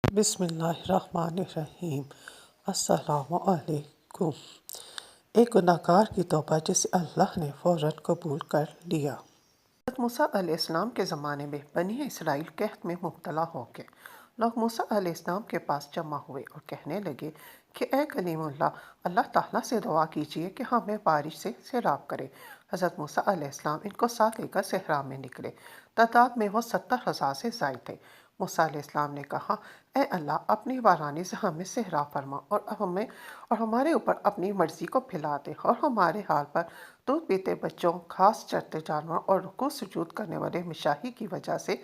بسم اللہ الرحمن الرحیم۔ السلام علیکم۔ ایک گناہ گار کی توبہ جسے اللہ نے فوراً قبول کر لیا۔ حضرت موسیٰ علیہ السلام کے زمانے میں بنی اسرائیل قحط میں مبتلا ہو گئے۔ لوگ موسیٰ علیہ السلام کے پاس جمع ہوئے اور کہنے لگے کہ اے کلیم اللہ تعالیٰ سے دعا کیجئے کہ ہمیں بارش سے سیراب کرے۔ حضرت موسیٰ علیہ السلام ان کو ساتھ لے کر صحرا میں نکلے۔ تعداد میں وہ 70,000 سے زائد تھے۔ موسیٰ علیہ السلام نے کہا، اے اللہ، اپنی بارانی سے ہمیں سیراب فرما اور ہمارے اوپر اپنی مرضی کو پھیلا دے اور ہمارے حال پر دودھ پیتے بچوں، گھاس چرتے جانوروں اور رکوع سجود کرنے والے مشاہی کی وجہ سے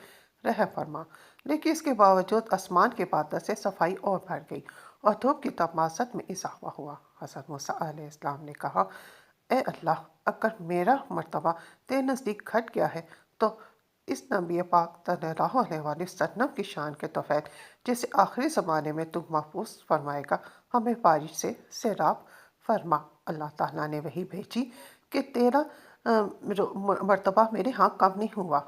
رحم فرما۔ لیکن اس کے باوجود آسمان کے بادل سے صفائی اور بڑھ گئی اور دھوپ کی تمازت میں اضافہ ہوا۔ حضرت موسیٰ علیہ السلام نے کہا، اے اللہ، اگر میرا مرتبہ تیرے نزدیک گھٹ گیا ہے تو اس نبی پاک صلی اللہ علیہ وسلم کی شان کے طفیل جسے آخری زمانے میں تو محفوظ فرمائے گا، ہمیں بارش سے سیراب فرما۔ اللہ تعالیٰ نے وحی بھیجی کہ تیرا مرتبہ میرے ہاں کم نہیں ہوا،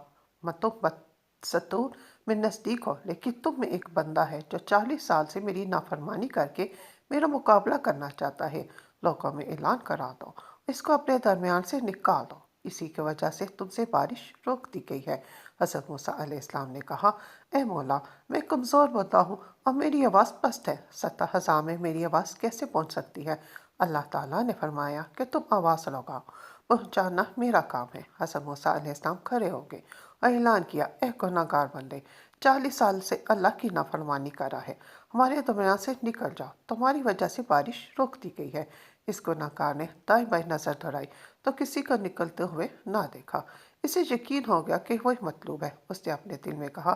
تم بدستور میں نزدیک ہو، لیکن تم میں ایک بندہ ہے جو 40 سال سے میری نافرمانی کر کے میرا مقابلہ کرنا چاہتا ہے۔ لوگوں میں اعلان کرا دو، اس کو اپنے درمیان سے نکال دو، اسی کی وجہ سے تم سے بارش روک دی گئی ہے۔ حضرت موسیٰ علیہ السلام نے کہا، اے مولا، میں کمزور بندہ ہوں اور میری آواز پست ہے، 70,000 میں میری آواز کیسے پہنچ سکتی ہے؟ اللہ تعالیٰ نے فرمایا کہ تم آواز لگاؤ، پہنچانا میرا کام ہے۔ حضرت موسیٰ علیہ السلام کھڑے ہو گئے اور اعلان کیا، اے گناہ گار بندے، 40 سال سے اللہ کی نافرمانی کر رہا ہے، ہمارے درمیان سے نکل جاؤ، تمہاری وجہ سے بارش روک دی گئی ہے۔ اس گناہ گار نے دائیں بائیں نظر دوڑائی تو کسی کو نکلتے ہوئے نہ دیکھا۔ اسے یقین ہو گیا کہ وہی مطلوب ہے۔ اس نے اپنے دل میں کہا،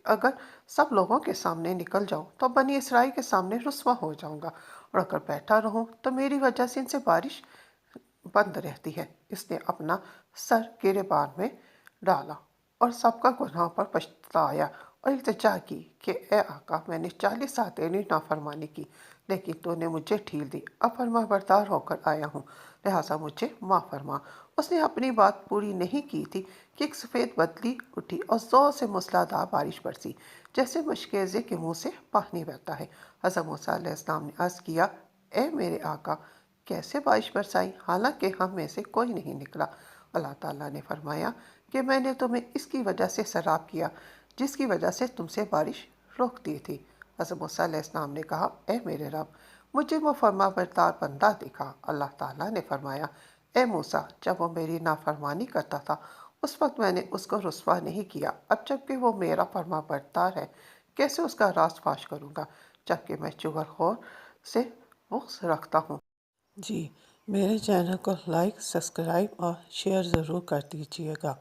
اگر سب لوگوں کے سامنے نکل جاؤں تو بنی اسرائیل کے سامنے رسوا ہو جاؤں گا، اور اگر بیٹھا رہوں تو میری وجہ سے ان سے بارش بند رہتی ہے۔ اس نے اپنا سر گریبان میں ڈالا اور سب کا گناہوں پر پچھتایا اور التجا کی کہ اے آقا، میں نے 40 سال تیری نافرمانی کی، لیکن تو نے مجھے ڈھیل دی، اب فرما بردار ہو کر آیا ہوں، لہٰذا مجھے معاف فرما۔ اس نے اپنی بات پوری نہیں کی تھی کہ ایک سفید بدلی اٹھی اور زور سے موسلادھار بارش برسی، جیسے مشکیزے کے منہ سے پانی بہتا ہے۔ حضرت موسیٰ علیہ السلام نے عرض کیا، اے میرے آقا، کیسے بارش برسائی حالانکہ ہم میں سے کوئی نہیں نکلا؟ اللہ تعالیٰ نے فرمایا کہ میں نے تمہیں اس کی وجہ سے سیراب کیا جس کی وجہ سے تم سے بارش روک دی تھی۔ حضرت موسیٰ علیہ السلام نے کہا، اے میرے رب، مجھے وہ فرما بردار بندہ دکھا۔ اللہ تعالیٰ نے فرمایا، اے موسیٰ، جب وہ میری نافرمانی کرتا تھا اس وقت میں نے اس کو رسوا نہیں کیا، اب جبکہ وہ میرا فرما بردار ہے کیسے اس کا راز فاش کروں گا، جبکہ میں چغل خور سے بغض رکھتا ہوں۔ جی، میرے چینل کو لائک، سبسکرائب اور شیئر ضرور کر دیجیے گا۔